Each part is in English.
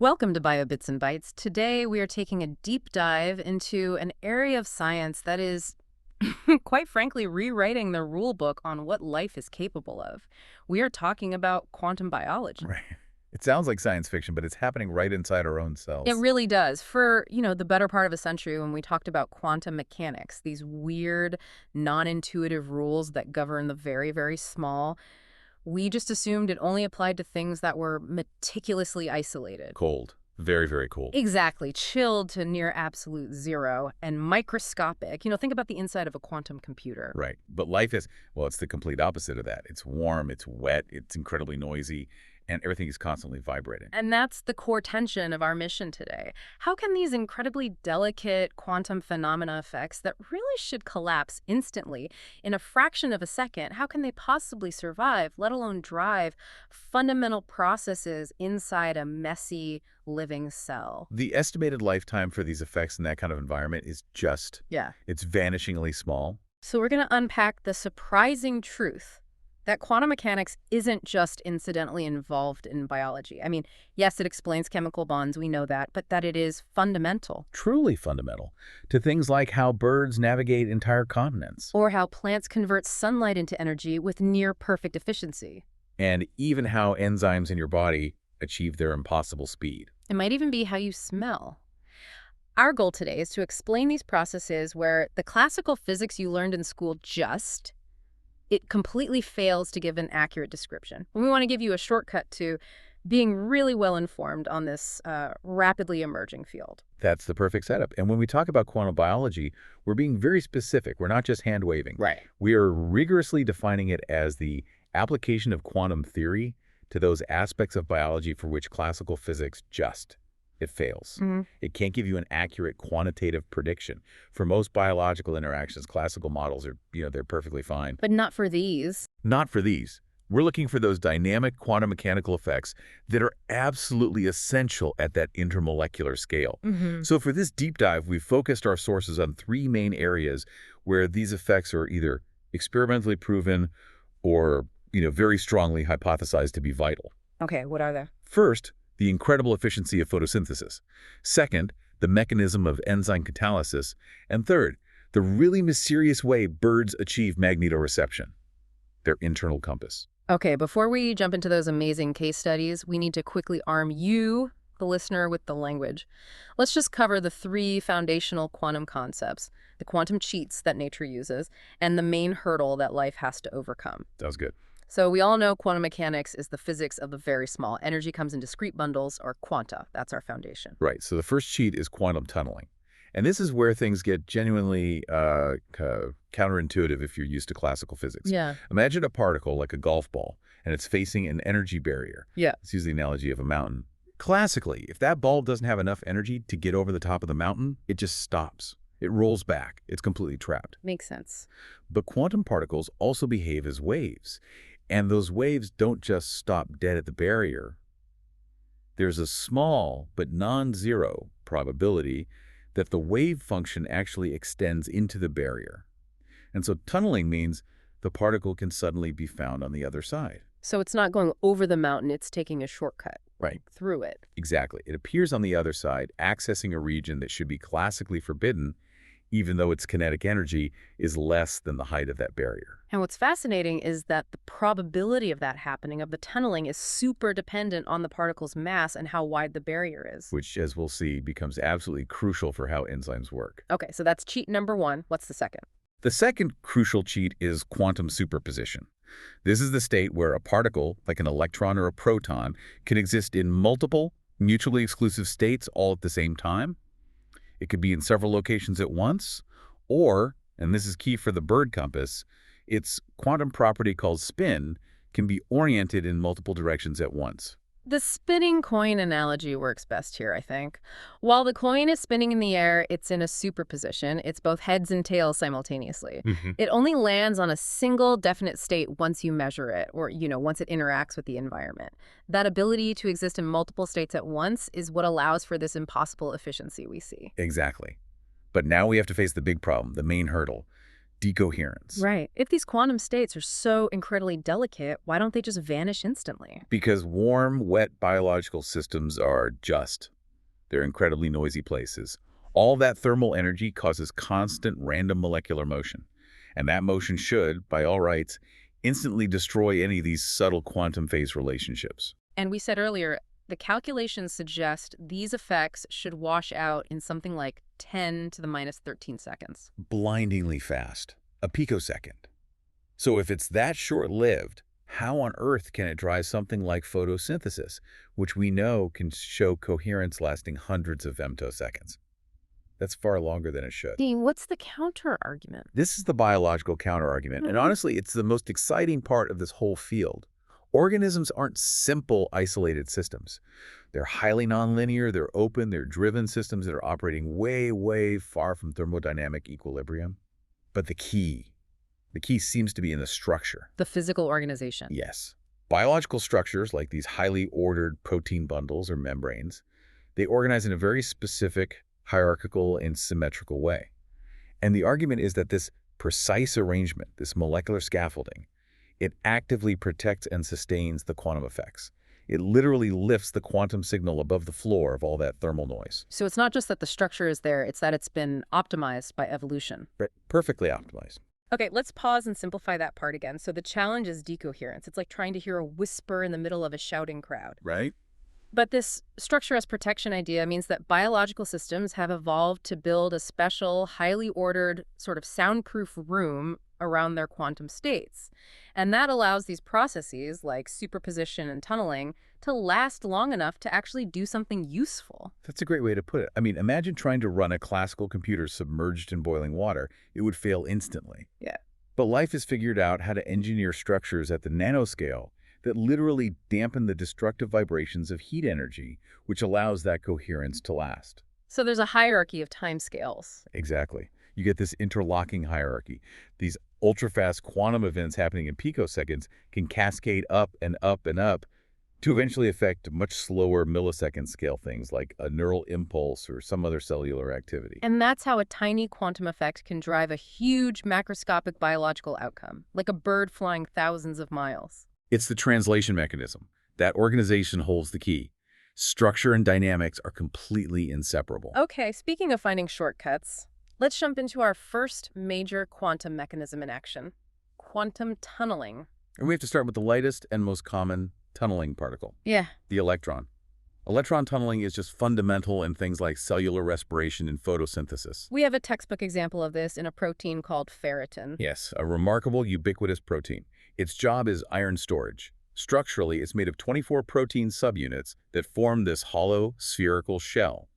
Welcome to Bio Bits and Bytes. Today we are taking a deep dive into an area of science that is, quite frankly, rewriting the rule book on what life is capable of. We are talking about quantum biology. Right. It sounds like science fiction, but it's happening right inside our own It cells. really does. For, the better part of a century when we talked about quantum mechanics, these weird, non-intuitive rules that govern the very, very small, we just assumed it only applied to things that were meticulously isolated. Cold. Very, very cold. Exactly. Chilled to near absolute zero and microscopic. Think about the inside of a quantum computer. Right. But life is, well, it's the complete opposite of that. It's warm, it's wet, it's incredibly noisy, and everything is constantly vibrating. And that's the core tension of our mission today. How can these incredibly delicate quantum phenomena effects that really should collapse instantly in a fraction of a second, how can they possibly survive, let alone drive fundamental processes inside a messy living cell? The estimated lifetime for these effects in that kind of environment is it's vanishingly small. So we're going to unpack the surprising truth that quantum mechanics isn't just incidentally involved in biology. I mean, yes, it explains chemical bonds, we know that, but that it is fundamental. Truly fundamental to things like how birds navigate entire continents. Or how plants convert sunlight into energy with near-perfect efficiency. And even how enzymes in your body achieve their impossible speed. It might even be how you smell. Our goal today is to explain these processes where the classical physics you learned in school it completely fails to give an accurate description. We want to give you a shortcut to being really well informed on this rapidly emerging field. That's the perfect setup. And when we talk about quantum biology, we're being very specific. We're not just hand-waving. Right. We are rigorously defining it as the application of quantum theory to those aspects of biology for which classical physics it fails. It can't give you an accurate quantitative prediction. For most biological interactions, classical models are, they're perfectly fine. But not for these. Not for these. We're looking for those dynamic quantum mechanical effects that are absolutely essential at that intermolecular scale. So for this deep dive, we've focused our sources on three main areas where these effects are either experimentally proven or, very strongly hypothesized to be vital. Okay, what are they? First, the incredible efficiency of photosynthesis. Second, the mechanism of enzyme catalysis. And third, the really mysterious way birds achieve magnetoreception, their internal compass. Okay, before we jump into those amazing case studies, we need to quickly arm you, the listener, with the language. Let's just cover the three foundational quantum concepts, the quantum cheats that nature uses, and the main hurdle that life has to overcome. That was good. So we all know quantum mechanics is the physics of the very small. Energy comes in discrete bundles, or quanta. That's our foundation. Right. So the first cheat is quantum tunneling. And this is where things get genuinely counterintuitive if you're used to classical physics. Yeah. Imagine a particle like a golf ball, and it's facing an energy barrier. Yeah. Let's use the analogy of a mountain. Classically, if that ball doesn't have enough energy to get over the top of the mountain, it just stops. It rolls back. It's completely trapped. Makes sense. But quantum particles also behave as waves. And those waves don't just stop dead at the barrier. There's a small but non-zero probability that the wave function actually extends into the barrier. And so tunneling means the particle can suddenly be found on the other side. So it's not going over the mountain, it's taking a shortcut. Right. Through it. Exactly. It appears on the other side, accessing a region that should be classically forbidden, even though its kinetic energy is less than the height of that barrier. And what's fascinating is that the probability of that happening, of the tunneling, is super dependent on the particle's mass and how wide the barrier is. Which, as we'll see, becomes absolutely crucial for how enzymes work. Okay, so that's cheat number one. What's the second? The second crucial cheat is quantum superposition. This is the state where a particle, like an electron or a proton, can exist in multiple, mutually exclusive states all at the same time. It could be in several locations at once, or, and this is key for the bird compass, its quantum property called spin can be oriented in multiple directions at once. The spinning coin analogy works best here, I think. While the coin is spinning in the air, it's in a superposition. It's both heads and tails simultaneously. It only lands on a single definite state once you measure it, or, once it interacts with the environment. That ability to exist in multiple states at once is what allows for this impossible efficiency we see. Exactly. But now we have to face the big problem, the main hurdle. decoherence. Right. If these quantum states are so incredibly delicate, why don't they just vanish instantly? Because warm, wet biological systems are just. They're incredibly noisy places. All that thermal energy causes constant random molecular motion. And that motion should, by all rights, instantly destroy any of these subtle quantum phase relationships. And we said earlier, the calculations suggest these effects should wash out in something like 10 to the minus 13 seconds. Blindingly fast. A picosecond. So if it's that short-lived, how on earth can it drive something like photosynthesis, which we know can show coherence lasting hundreds of femtoseconds? That's far longer than it should. Dean, what's the counter argument? This is the biological counterargument, and honestly, it's the most exciting part of this whole field. Organisms aren't simple, isolated systems. They're highly nonlinear, they're open, they're driven systems that are operating way, way far from thermodynamic equilibrium. But the key seems to be in the structure. The physical organization. Yes. Biological structures, like these highly ordered protein bundles or membranes, they organize in a very specific, hierarchical, and symmetrical way. And the argument is that this precise arrangement, this molecular scaffolding, it actively protects and sustains the quantum effects. It literally lifts the quantum signal above the floor of all that thermal noise. So it's not just that the structure is there, it's that it's been optimized by evolution. Right. Perfectly optimized. Okay, let's pause and simplify that part again. So the challenge is decoherence. It's like trying to hear a whisper in the middle of a shouting crowd. Right? But this structure as protection idea means that biological systems have evolved to build a special, highly ordered, sort of soundproof room around their quantum states. And that allows these processes, like superposition and tunneling, to last long enough to actually do something useful. That's a great way to put it. I mean, imagine trying to run a classical computer submerged in boiling water. It would fail instantly. Yeah. But life has figured out how to engineer structures at the nanoscale that literally dampen the destructive vibrations of heat energy, which allows that coherence to last. So there's a hierarchy of timescales. Exactly. You get this interlocking hierarchy. These ultra-fast quantum events happening in picoseconds can cascade up and up and up to eventually affect much slower millisecond scale things like a neural impulse or some other cellular activity. And that's how a tiny quantum effect can drive a huge macroscopic biological outcome, like a bird flying thousands of miles. It's the translation mechanism. That organization holds the key. Structure and dynamics are completely inseparable. Okay, speaking of finding shortcuts, let's jump into our first major quantum mechanism in action, quantum tunneling. And we have to start with the lightest and most common tunneling particle, Yeah. the electron. Electron tunneling is just fundamental in things like cellular respiration and photosynthesis. We have a textbook example of this in a protein called ferritin. Yes, a remarkable ubiquitous protein. Its job is iron storage. Structurally, it's made of 24 protein subunits that form this hollow, spherical shell.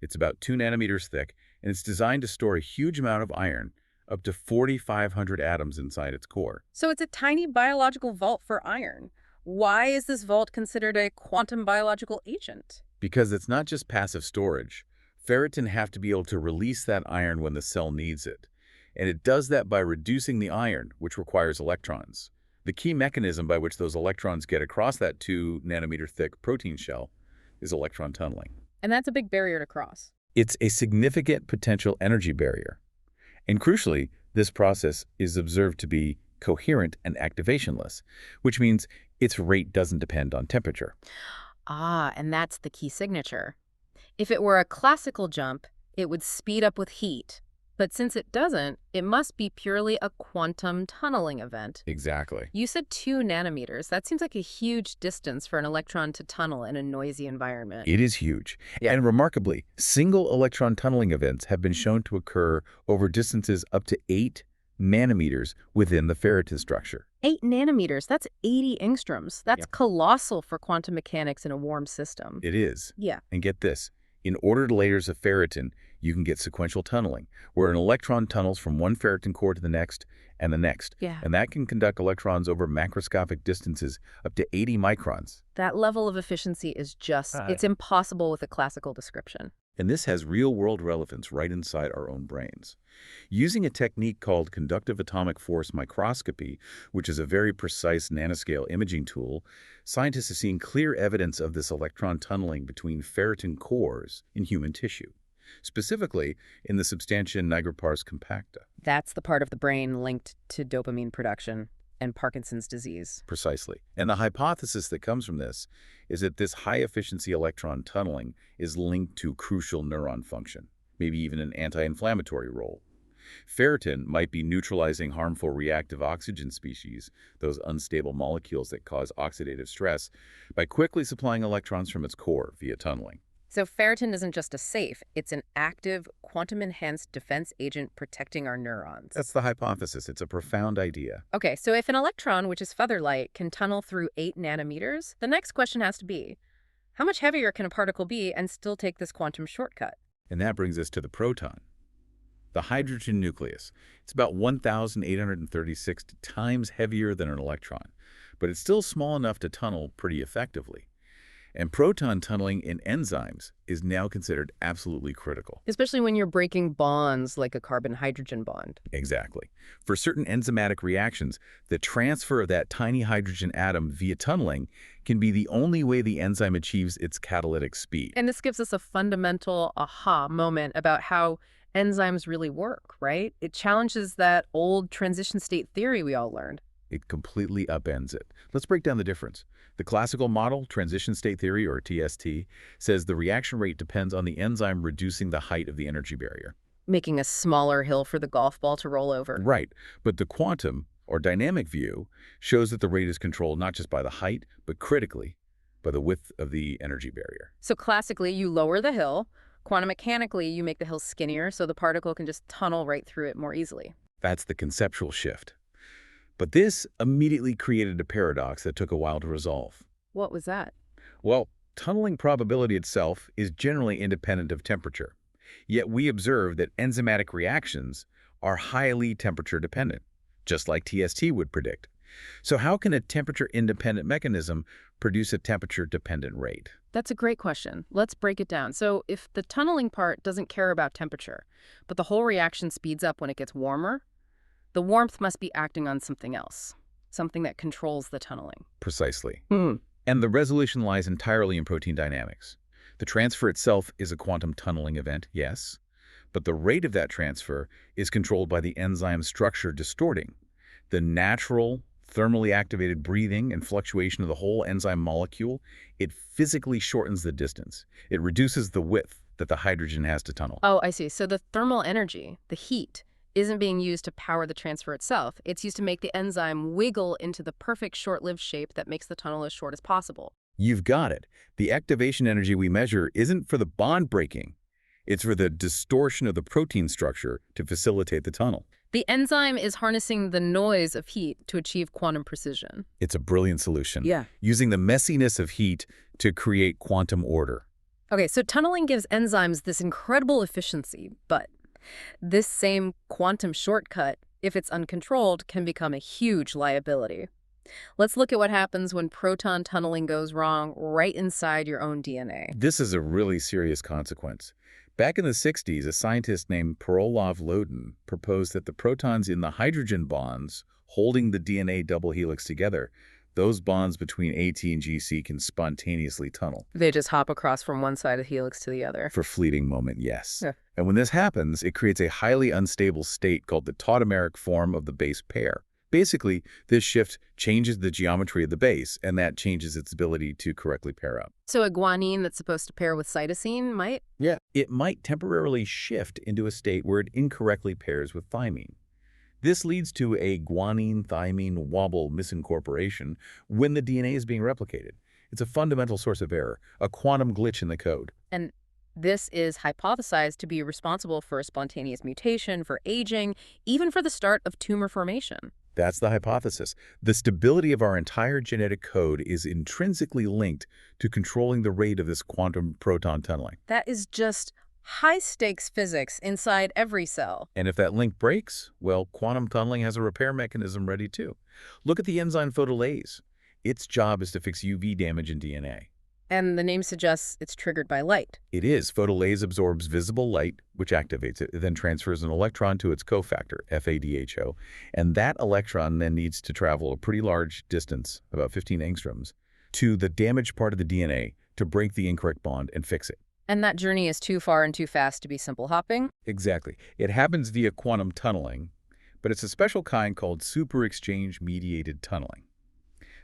It's about 2 nanometers thick, and it's designed to store a huge amount of iron, up to 4,500 atoms inside its core. So it's a tiny biological vault for iron. Why is this vault considered a quantum biological agent? Because it's not just passive storage. Ferritin have to be able to release that iron when the cell needs it. And it does that by reducing the iron, which requires electrons. The key mechanism by which those electrons get across that 2 nanometer thick protein shell is electron tunneling. And that's a big barrier to cross. It's a significant potential energy barrier. And crucially, this process is observed to be coherent and activationless, which means its rate doesn't depend on temperature. Ah, and that's the key signature. If it were a classical jump, it would speed up with heat. But since it doesn't, it must be purely a quantum tunneling event. Exactly. You said 2 nanometers. That seems like a huge distance for an electron to tunnel in a noisy environment. It is huge. Yeah. And remarkably, single electron tunneling events have been shown to occur over distances up to 8 nanometers within the ferritin structure. 8 nanometers, that's 80 angstroms. That's Yeah. colossal for quantum mechanics in a warm system. It is. Yeah. And get this, in ordered layers of ferritin, you can get sequential tunneling, where an electron tunnels from one ferritin core to the next and the next. Yeah. And that can conduct electrons over macroscopic distances up to 80 microns. That level of efficiency is just, it's impossible with a classical description. And this has real-world relevance right inside our own brains. Using a technique called conductive atomic force microscopy, which is a very precise nanoscale imaging tool, scientists have seen clear evidence of this electron tunneling between ferritin cores in human tissue. specifically in the substantia nigra pars compacta. That's the part of the brain linked to dopamine production and Parkinson's disease. Precisely. And the hypothesis that comes from this is that this high-efficiency electron tunneling is linked to crucial neuron function, maybe even an anti-inflammatory role. Ferritin might be neutralizing harmful reactive oxygen species, those unstable molecules that cause oxidative stress, by quickly supplying electrons from its core via tunneling. So ferritin isn't just a safe, it's an active, quantum-enhanced defense agent protecting our neurons. That's the hypothesis. It's a profound idea. Okay, so if an electron, which is feather light, can tunnel through 8 nanometers, the next question has to be, how much heavier can a particle be and still take this quantum shortcut? And that brings us to the proton. The hydrogen nucleus. It's about 1,836 times heavier than an electron, but it's still small enough to tunnel pretty effectively. And proton tunneling in enzymes is now considered absolutely critical. Especially when you're breaking bonds like a carbon-hydrogen bond. Exactly. For certain enzymatic reactions, the transfer of that tiny hydrogen atom via tunneling can be the only way the enzyme achieves its catalytic speed. And this gives us a fundamental aha moment about how enzymes really work, right? It challenges that old transition state theory we all learned. It completely upends it. Let's break down the difference. The classical model, transition state theory, or TST, says the reaction rate depends on the enzyme reducing the height of the energy barrier. Making a smaller hill for the golf ball to roll over. Right. But the quantum, or dynamic view, shows that the rate is controlled not just by the height, but critically by the width of the energy barrier. So classically, you lower the hill. Quantum mechanically, you make the hill skinnier so the particle can just tunnel right through it more easily. That's the conceptual shift. But this immediately created a paradox that took a while to resolve. What was that? Well, tunneling probability itself is generally independent of temperature. Yet we observe that enzymatic reactions are highly temperature dependent, just like TST would predict. So how can a temperature-independent mechanism produce a temperature-dependent rate? That's a great question. Let's break it down. So if the tunneling part doesn't care about temperature, but the whole reaction speeds up when it gets warmer, the warmth must be acting on something else, something that controls the tunneling. Precisely. And the resolution lies entirely in protein dynamics. The transfer itself is a quantum tunneling event, yes, but the rate of that transfer is controlled by the enzyme structure distorting. The natural, thermally activated breathing and fluctuation of the whole enzyme molecule, it physically shortens the distance. It reduces the width that the hydrogen has to tunnel. Oh, I see. So the thermal energy, the heat, isn't being used to power the transfer itself. It's used to make the enzyme wiggle into the perfect short-lived shape that makes the tunnel as short as possible. You've got it. The activation energy we measure isn't for the bond breaking. It's for the distortion of the protein structure to facilitate the tunnel. The enzyme is harnessing the noise of heat to achieve quantum precision. It's a brilliant solution. Yeah. Using the messiness of heat to create quantum order. Okay, so tunneling gives enzymes this incredible efficiency, but this same quantum shortcut, if it's uncontrolled, can become a huge liability. Let's look at what happens when proton tunneling goes wrong right inside your own DNA. This is a really serious consequence. Back in the 60s, a scientist named Parolov Lodin proposed that the protons in the hydrogen bonds holding the DNA double helix together, those bonds between AT and GC can spontaneously tunnel. They just hop across from one side of the helix to the other. For fleeting moment, yes. Yeah. And when this happens, it creates a highly unstable state called the tautomeric form of the base pair. Basically, this shift changes the geometry of the base, and that changes its ability to correctly pair up. So a guanine that's supposed to pair with cytosine might? Yeah. It might temporarily shift into a state where it incorrectly pairs with thymine. This leads to a guanine-thymine wobble misincorporation when the DNA is being replicated. It's a fundamental source of error, a quantum glitch in the code. And this is hypothesized to be responsible for a spontaneous mutation, for aging, even for the start of tumor formation. That's the hypothesis. The stability of our entire genetic code is intrinsically linked to controlling the rate of this quantum proton tunneling. That is just high-stakes physics inside every cell. And if that link breaks, well, quantum tunneling has a repair mechanism ready too. Look at the enzyme photolase. Its job is to fix UV damage in DNA. And the name suggests it's triggered by light. It is. Photolase absorbs visible light, which activates it. It then transfers an electron to its cofactor, FADHO, and that electron then needs to travel a pretty large distance, about 15 angstroms, to the damaged part of the DNA to break the incorrect bond and fix it. And that journey is too far and too fast to be simple hopping? Exactly. It happens via quantum tunneling, but it's a special kind called superexchange-mediated tunneling.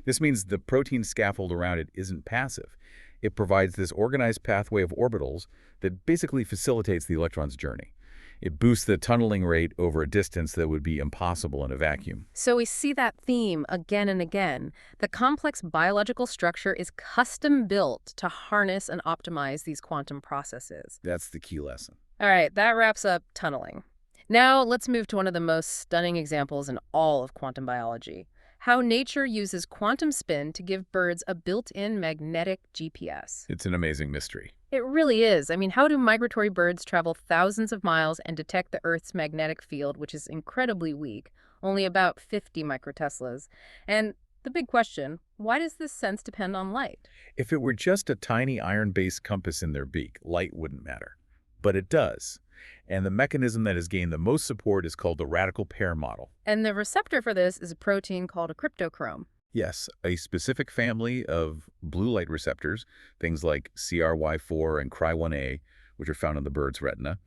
This means the protein scaffold around it isn't passive. It provides this organized pathway of orbitals that basically facilitates the electron's journey. It boosts the tunneling rate over a distance that would be impossible in a vacuum. So we see that theme again and again. The complex biological structure is custom built to harness and optimize these quantum processes. That's the key lesson. All right, that wraps up tunneling. Now let's move to one of the most stunning examples in all of quantum biology. How nature uses quantum spin to give birds a built-in magnetic GPS. It's an amazing mystery. It really is. I mean, how do migratory birds travel thousands of miles and detect the Earth's magnetic field, which is incredibly weak, only about 50 microteslas? And the big question, why does this sense depend on light? If it were just a tiny iron-based compass in their beak, light wouldn't matter. But it does. And the mechanism that has gained the most support is called the radical pair model. And the receptor for this is a protein called a cryptochrome. Yes, a specific family of blue light receptors, things like CRY4 and Cry1A, which are found in the bird's retina,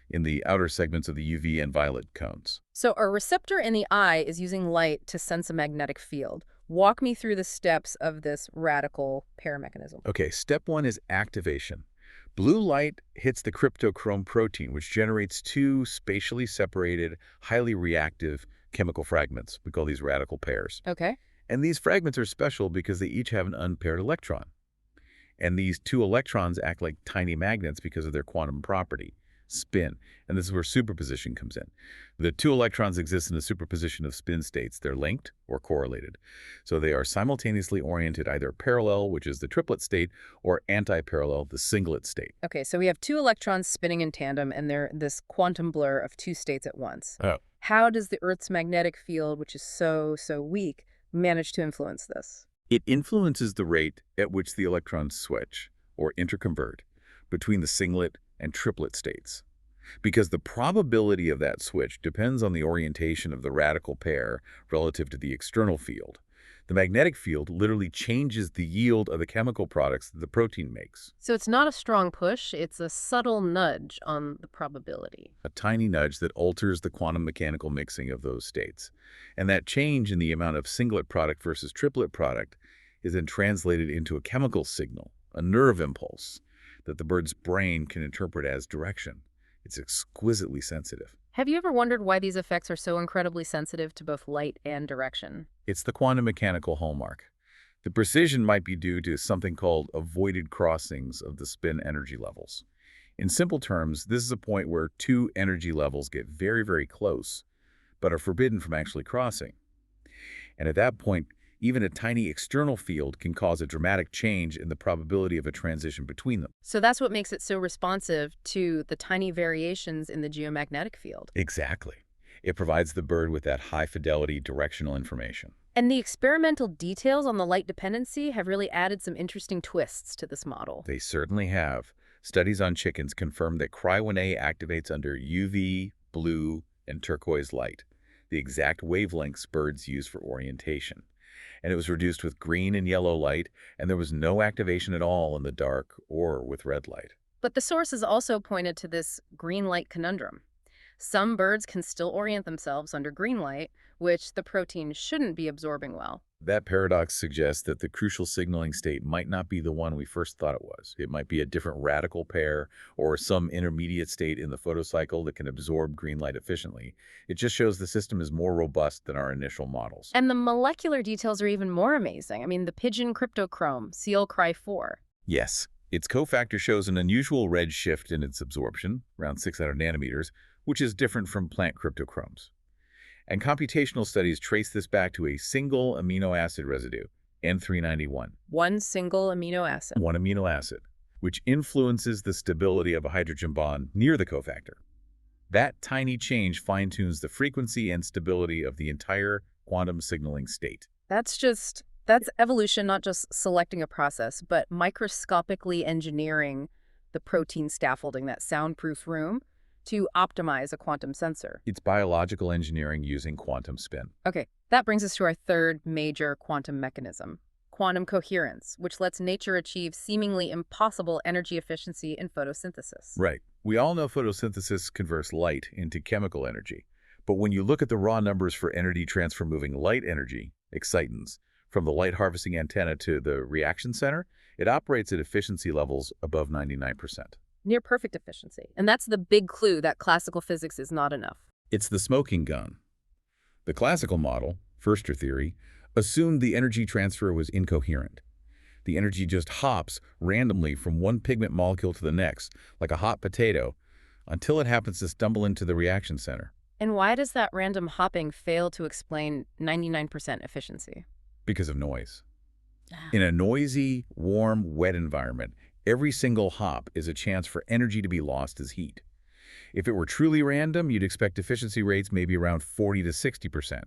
in the outer segments of the UV and violet cones. So a receptor in the eye is using light to sense a magnetic field. Walk me through the steps of this radical pair mechanism. Okay, step one is activation. Blue light hits the cryptochrome protein, which generates two spatially separated, highly reactive chemical fragments. We call these radical pairs. Okay. And these fragments are special because they each have an unpaired electron. And these two electrons act like tiny magnets because of their quantum property, spin. And this is where superposition comes in. The two electrons exist in a superposition of spin states. They're linked or correlated. So they are simultaneously oriented either parallel, which is the triplet state, or anti-parallel, the singlet state. Okay, so we have two electrons spinning in tandem, and they're this quantum blur of two states at once. Oh. How does the Earth's magnetic field, which is so weak, manage to influence this? It influences the rate at which the electrons switch, or interconvert, between the singlet and triplet states. Because the probability of that switch depends on the orientation of the radical pair relative to the external field. The magnetic field literally changes the yield of the chemical products that the protein makes. So it's not a strong push, it's a subtle nudge on the probability. A tiny nudge that alters the quantum mechanical mixing of those states. And that change in the amount of singlet product versus triplet product is then translated into a chemical signal, a nerve impulse, that the bird's brain can interpret as direction. It's exquisitely sensitive. Have you ever wondered why these effects are so incredibly sensitive to both light and direction? It's the quantum mechanical hallmark. The precision might be due to something called avoided crossings of the spin energy levels. In simple terms, this is a point where two energy levels get very, very close, but are forbidden from actually crossing. And at that point, even a tiny external field can cause a dramatic change in the probability of a transition between them. So that's what makes it so responsive to the tiny variations in the geomagnetic field. Exactly. It provides the bird with that high-fidelity directional information. And the experimental details on the light dependency have really added some interesting twists to this model. They certainly have. Studies on chickens confirm that Cry1A activates under UV, blue, and turquoise light, the exact wavelengths birds use for orientation. And it was reduced with green and yellow light, and there was no activation at all in the dark or with red light. But the sources also pointed to this green light conundrum. Some birds can still orient themselves under green light, which the protein shouldn't be absorbing well. That paradox suggests that the crucial signaling state might not be the one we first thought it was. It might be a different radical pair or some intermediate state in the photocycle that can absorb green light efficiently. It just shows the system is more robust than our initial models. And the molecular details are even more amazing. I mean, the pigeon cryptochrome, CL-Cry4. Yes, its cofactor shows an unusual red shift in its absorption, around 600 nanometers, which is different from plant cryptochromes. And computational studies trace this back to a single amino acid residue, N391. One single amino acid. One amino acid, which influences the stability of a hydrogen bond near the cofactor. That tiny change fine-tunes the frequency and stability of the entire quantum signaling state. That's evolution, not just selecting a process, but microscopically engineering the protein scaffolding, that soundproof room, to optimize a quantum sensor. It's biological engineering using quantum spin. Okay, that brings us to our third major quantum mechanism, quantum coherence, which lets nature achieve seemingly impossible energy efficiency in photosynthesis. Right. We all know photosynthesis converts light into chemical energy. But when you look at the raw numbers for energy transfer moving light energy, excitons, from the light harvesting antenna to the reaction center, it operates at efficiency levels above 99%. Near perfect efficiency. And that's the big clue that classical physics is not enough. It's the smoking gun. The classical model, Förster theory, assumed the energy transfer was incoherent. The energy just hops randomly from one pigment molecule to the next, like a hot potato, until it happens to stumble into the reaction center. And why does that random hopping fail to explain 99% efficiency? Because of noise. In a noisy, warm, wet environment, every single hop is a chance for energy to be lost as heat. If it were truly random, you'd expect efficiency rates maybe around 40 to 60%.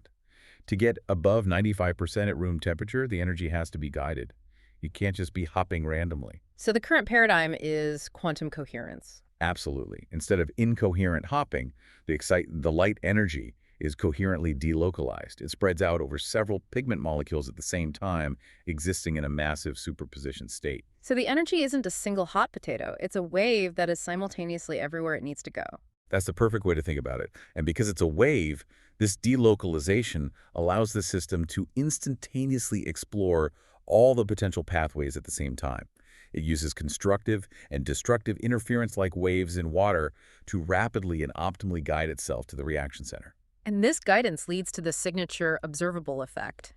To get above 95% at room temperature, the energy has to be guided. You can't just be hopping randomly. So the current paradigm is quantum coherence. Absolutely. Instead of incoherent hopping, the light energy is coherently delocalized. It spreads out over several pigment molecules at the same time, existing in a massive superposition state. So the energy isn't a single hot potato. It's a wave that is simultaneously everywhere it needs to go. That's the perfect way to think about it. And because it's a wave, this delocalization allows the system to instantaneously explore all the potential pathways at the same time. It uses constructive and destructive interference like waves in water to rapidly and optimally guide itself to the reaction center. And this guidance leads to the signature observable effect,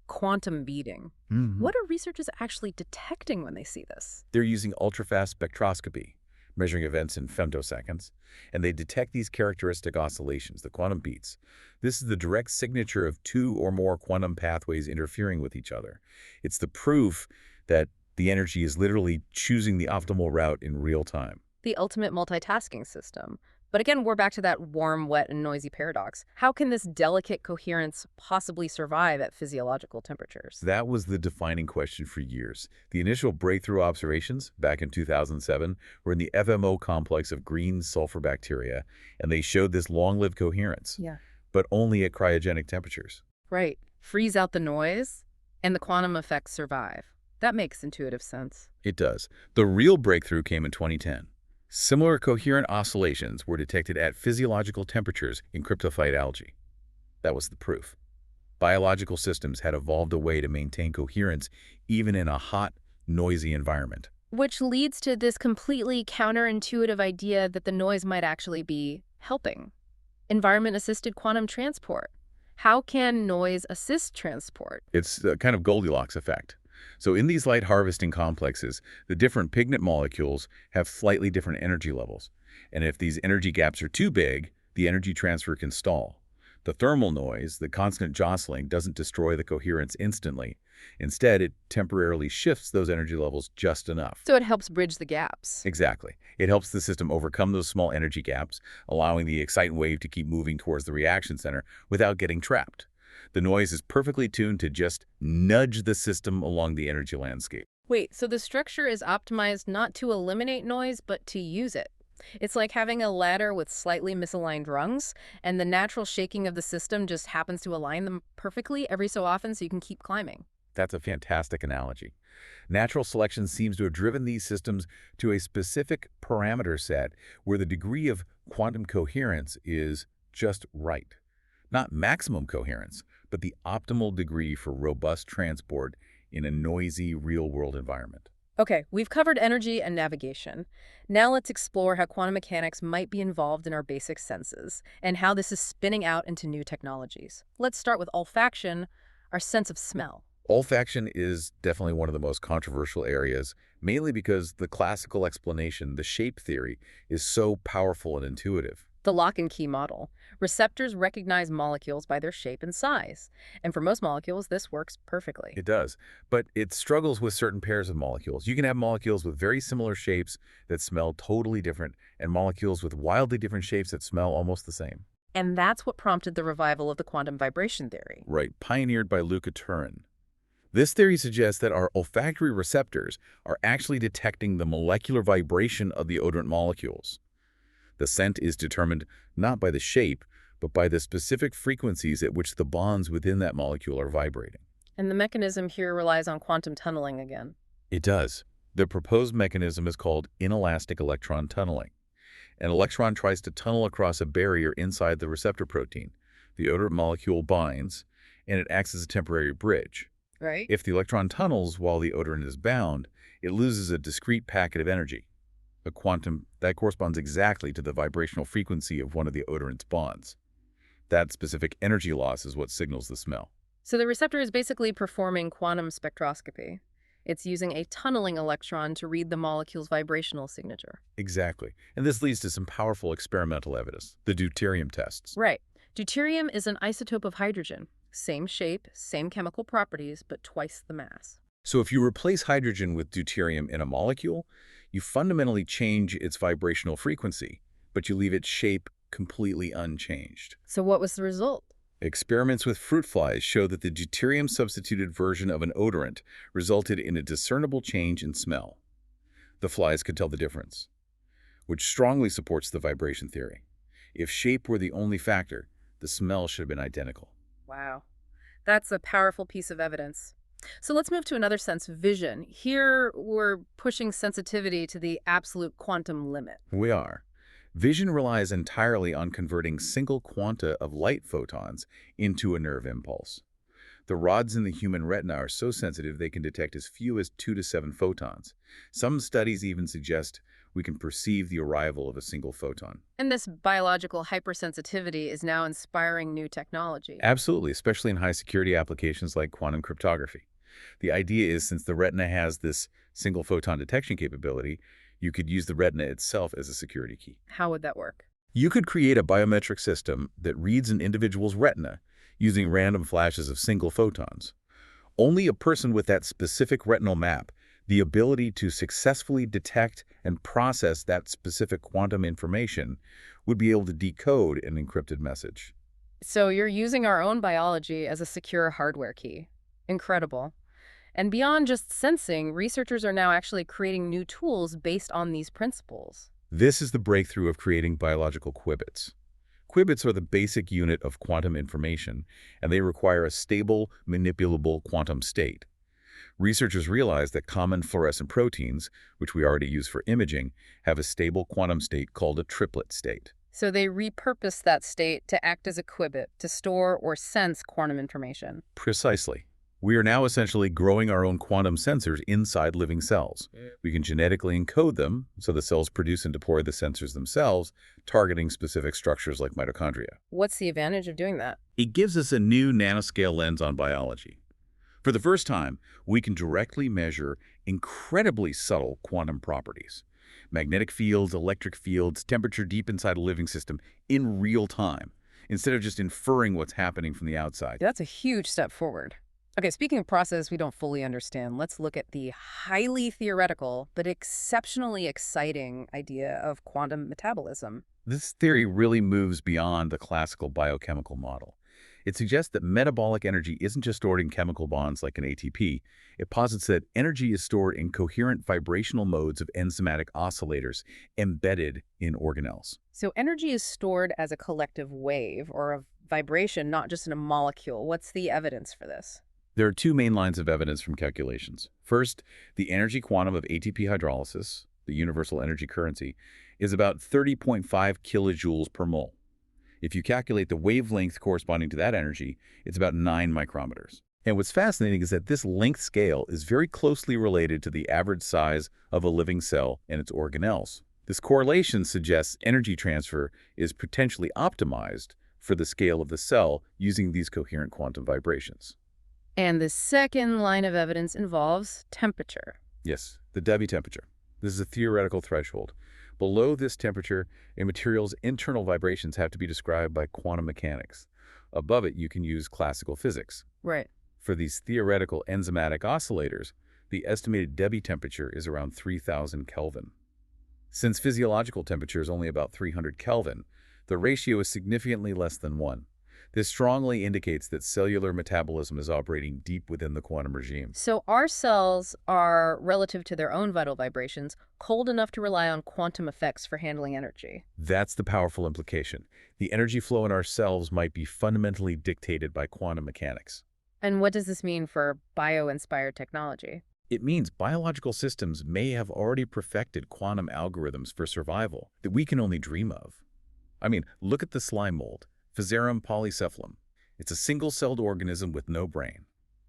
quantum beating. What are researchers actually detecting when they see this? They're using ultrafast spectroscopy, measuring events in femtoseconds, and they detect these characteristic oscillations, the quantum beats. This is the direct signature of two or more quantum pathways interfering with each other. It's the proof that the energy is literally choosing the optimal route in real time. The ultimate multitasking system. But again, we're back to that warm, wet, and noisy paradox. How can this delicate coherence possibly survive at physiological temperatures? That was the defining question for years. The initial breakthrough observations, back in 2007, were in the FMO complex of green sulfur bacteria, and they showed this long-lived coherence, but only at cryogenic temperatures. Right. Freeze out the noise, and the quantum effects survive. That makes intuitive sense. It does. The real breakthrough came in 2010. Similar coherent oscillations were detected at physiological temperatures in cryptophyte algae. That was the proof. Biological systems had evolved a way to maintain coherence even in a hot, noisy environment. Which leads to this completely counterintuitive idea that the noise might actually be helping. Environment-assisted quantum transport. How can noise assist transport? It's a kind of Goldilocks effect. So in these light harvesting complexes, the different pigment molecules have slightly different energy levels. And if these energy gaps are too big, the energy transfer can stall. The thermal noise, the constant jostling, doesn't destroy the coherence instantly. Instead, it temporarily shifts those energy levels just enough. So it helps bridge the gaps. Exactly. It helps the system overcome those small energy gaps, allowing the excitant wave to keep moving towards the reaction center without getting trapped. The noise is perfectly tuned to just nudge the system along the energy landscape. Wait, so the structure is optimized not to eliminate noise, but to use it. It's like having a ladder with slightly misaligned rungs, and the natural shaking of the system just happens to align them perfectly every so often so you can keep climbing. That's a fantastic analogy. Natural selection seems to have driven these systems to a specific parameter set where the degree of quantum coherence is just right. Not maximum coherence, but the optimal degree for robust transport in a noisy, real-world environment. Okay, we've covered energy and navigation. Now let's explore how quantum mechanics might be involved in our basic senses and how this is spinning out into new technologies. Let's start with olfaction, our sense of smell. Olfaction is definitely one of the most controversial areas, mainly because the classical explanation, the shape theory, is so powerful and intuitive. The lock and key model. Receptors recognize molecules by their shape and size. And for most molecules, this works perfectly. It does, but it struggles with certain pairs of molecules. You can have molecules with very similar shapes that smell totally different, and molecules with wildly different shapes that smell almost the same. And that's what prompted the revival of the quantum vibration theory. Right, pioneered by Luca Turin. This theory suggests that our olfactory receptors are actually detecting the molecular vibration of the odorant molecules. The scent is determined not by the shape, but by the specific frequencies at which the bonds within that molecule are vibrating. And the mechanism here relies on quantum tunneling again. It does. The proposed mechanism is called inelastic electron tunneling. An electron tries to tunnel across a barrier inside the receptor protein. The odorant molecule binds, and it acts as a temporary bridge. Right? If the electron tunnels while the odorant is bound, it loses a discrete packet of energy, a quantum that corresponds exactly to the vibrational frequency of one of the odorant's bonds. That specific energy loss is what signals the smell. So the receptor is basically performing quantum spectroscopy. It's using a tunneling electron to read the molecule's vibrational signature. Exactly. And this leads to some powerful experimental evidence, the deuterium tests. Right. Deuterium is an isotope of hydrogen. Same shape, same chemical properties, but twice the mass. So if you replace hydrogen with deuterium in a molecule, you fundamentally change its vibrational frequency, but you leave its shape completely unchanged. So what was the result? Experiments with fruit flies show that the deuterium-substituted version of an odorant resulted in a discernible change in smell. The flies could tell the difference, which strongly supports the vibration theory. If shape were the only factor, the smell should have been identical. Wow. That's a powerful piece of evidence. So let's move to another sense, vision. Here, we're pushing sensitivity to the absolute quantum limit. We are. Vision relies entirely on converting single quanta of light photons into a nerve impulse. The rods in the human retina are so sensitive they can detect as few as 2 to 7 photons. Some studies even suggest we can perceive the arrival of a single photon. And this biological hypersensitivity is now inspiring new technology. Absolutely, especially in high-security applications like quantum cryptography. The idea is, since the retina has this single photon detection capability, you could use the retina itself as a security key. How would that work? You could create a biometric system that reads an individual's retina using random flashes of single photons. Only a person with that specific retinal map, the ability to successfully detect and process that specific quantum information, would be able to decode an encrypted message. So you're using our own biology as a secure hardware key. Incredible. And beyond just sensing, researchers are now actually creating new tools based on these principles. This is the breakthrough of creating biological qubits. Qubits are the basic unit of quantum information, and they require a stable, manipulable quantum state. Researchers realize that common fluorescent proteins, which we already use for imaging, have a stable quantum state called a triplet state. So they repurpose that state to act as a qubit, to store or sense quantum information. Precisely. We are now essentially growing our own quantum sensors inside living cells. We can genetically encode them so the cells produce and deploy the sensors themselves, targeting specific structures like mitochondria. What's the advantage of doing that? It gives us a new nanoscale lens on biology. For the first time, we can directly measure incredibly subtle quantum properties. Magnetic fields, electric fields, temperature deep inside a living system in real time, instead of just inferring what's happening from the outside. That's a huge step forward. Okay, speaking of process we don't fully understand, let's look at the highly theoretical but exceptionally exciting idea of quantum metabolism. This theory really moves beyond the classical biochemical model. It suggests that metabolic energy isn't just stored in chemical bonds like an ATP. It posits that energy is stored in coherent vibrational modes of enzymatic oscillators embedded in organelles. So energy is stored as a collective wave or a vibration, not just in a molecule. What's the evidence for this? There are two main lines of evidence from calculations. First, the energy quantum of ATP hydrolysis, the universal energy currency, is about 30.5 kilojoules per mole. If you calculate the wavelength corresponding to that energy, it's about 9 micrometers. And what's fascinating is that this length scale is very closely related to the average size of a living cell and its organelles. This correlation suggests energy transfer is potentially optimized for the scale of the cell using these coherent quantum vibrations. And the second line of evidence involves temperature. Yes, the Debbie temperature. This is a theoretical threshold. Below this temperature, a material's internal vibrations have to be described by quantum mechanics. Above it, you can use classical physics. Right. For these theoretical enzymatic oscillators, the estimated Debbie temperature is around 3000 Kelvin. Since physiological temperature is only about 300 Kelvin, the ratio is significantly less than 1. This strongly indicates that cellular metabolism is operating deep within the quantum regime. So our cells are, relative to their own vital vibrations, cold enough to rely on quantum effects for handling energy. That's the powerful implication. The energy flow in our cells might be fundamentally dictated by quantum mechanics. And what does this mean for bio-inspired technology? It means biological systems may have already perfected quantum algorithms for survival that we can only dream of. I mean, look at the slime mold, Physarum polycephalum. It's a single-celled organism with no brain.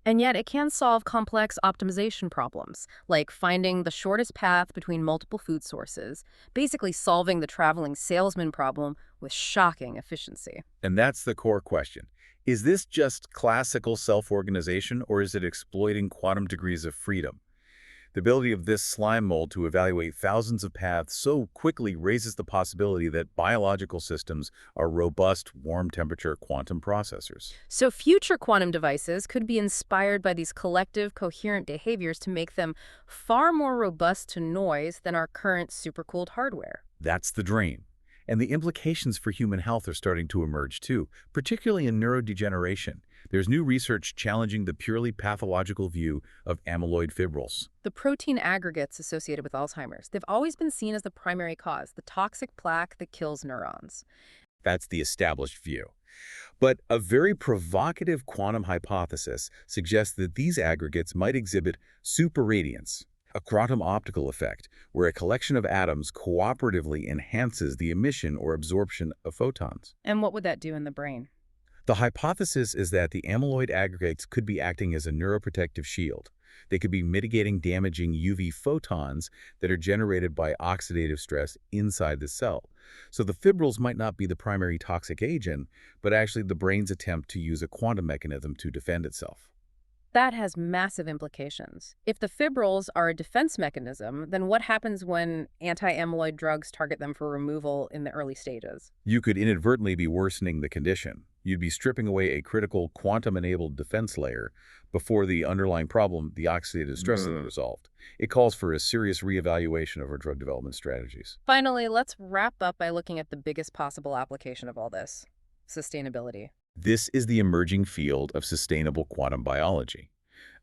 And yet it can solve complex optimization problems, like finding the shortest path between multiple food sources, basically solving the traveling salesman problem with shocking efficiency. And that's the core question. Is this just classical self-organization, or is it exploiting quantum degrees of freedom? The ability of this slime mold to evaluate thousands of paths so quickly raises the possibility that biological systems are robust, warm-temperature quantum processors. So future quantum devices could be inspired by these collective, coherent behaviors to make them far more robust to noise than our current supercooled hardware. That's the dream. And the implications for human health are starting to emerge too, particularly in neurodegeneration. There's new research challenging the purely pathological view of amyloid fibrils. The protein aggregates associated with Alzheimer's, they've always been seen as the primary cause, the toxic plaque that kills neurons. That's the established view. But a very provocative quantum hypothesis suggests that these aggregates might exhibit superradiance, a quantum optical effect, where a collection of atoms cooperatively enhances the emission or absorption of photons. And what would that do in the brain? The hypothesis is that the amyloid aggregates could be acting as a neuroprotective shield. They could be mitigating damaging UV photons that are generated by oxidative stress inside the cell. So the fibrils might not be the primary toxic agent, but actually the brain's attempt to use a quantum mechanism to defend itself. That has massive implications. If the fibrils are a defense mechanism, then what happens when anti-amyloid drugs target them for removal in the early stages? You could inadvertently be worsening the condition. You'd be stripping away a critical quantum-enabled defense layer before the underlying problem, the oxidative stress, is resolved. It calls for a serious reevaluation of our drug development strategies. Finally, let's wrap up by looking at the biggest possible application of all this: sustainability. This is the emerging field of sustainable quantum biology,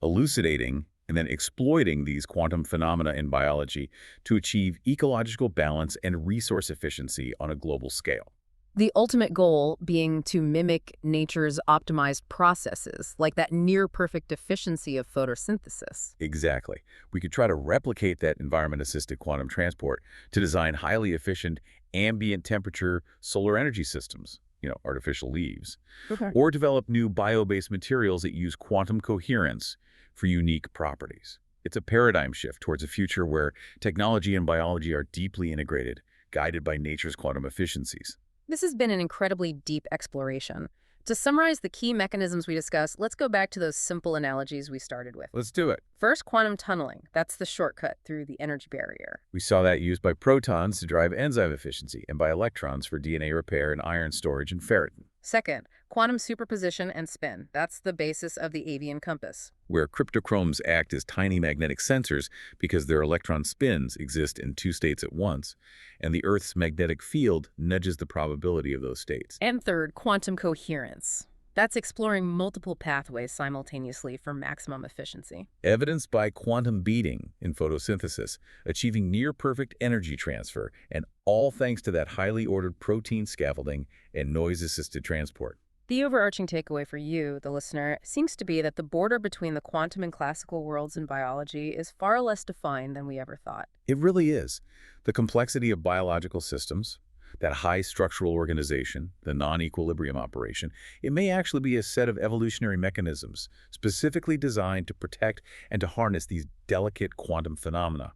elucidating and then exploiting these quantum phenomena in biology to achieve ecological balance and resource efficiency on a global scale. The ultimate goal being to mimic nature's optimized processes, like that near-perfect efficiency of photosynthesis. Exactly. We could try to replicate that environment-assisted quantum transport to design highly efficient ambient temperature solar energy systems, artificial leaves, Okay. or develop new bio-based materials that use quantum coherence for unique properties. It's a paradigm shift towards a future where technology and biology are deeply integrated, guided by nature's quantum efficiencies. This has been an incredibly deep exploration. To summarize the key mechanisms we discussed, let's go back to those simple analogies we started with. Let's do it. First, quantum tunneling. That's the shortcut through the energy barrier. We saw that used by protons to drive enzyme efficiency and by electrons for DNA repair and iron storage and ferritin, Second, quantum superposition and spin. That's the basis of the avian compass. where cryptochromes act as tiny magnetic sensors because their electron spins exist in two states at once, and the Earth's magnetic field nudges the probability of those states. And third, quantum coherence. That's exploring multiple pathways simultaneously for maximum efficiency. Evidenced by quantum beating in photosynthesis, achieving near-perfect energy transfer, and all thanks to that highly ordered protein scaffolding and noise-assisted transport. The overarching takeaway for you, the listener, seems to be that the border between the quantum and classical worlds in biology is far less defined than we ever thought. It really is. The complexity of biological systems, that high structural organization, the non-equilibrium operation, it may actually be a set of evolutionary mechanisms specifically designed to protect and to harness these delicate quantum phenomena.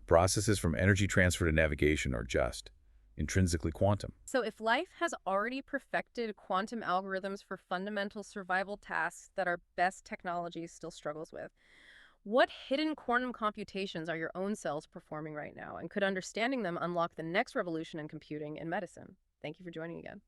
Processes from energy transfer to navigation are just intrinsically quantum. So if life has already perfected quantum algorithms for fundamental survival tasks that our best technology still struggles with, what hidden quantum computations are your own cells performing right now? And could understanding them unlock the next revolution in computing and medicine? Thank you for joining again.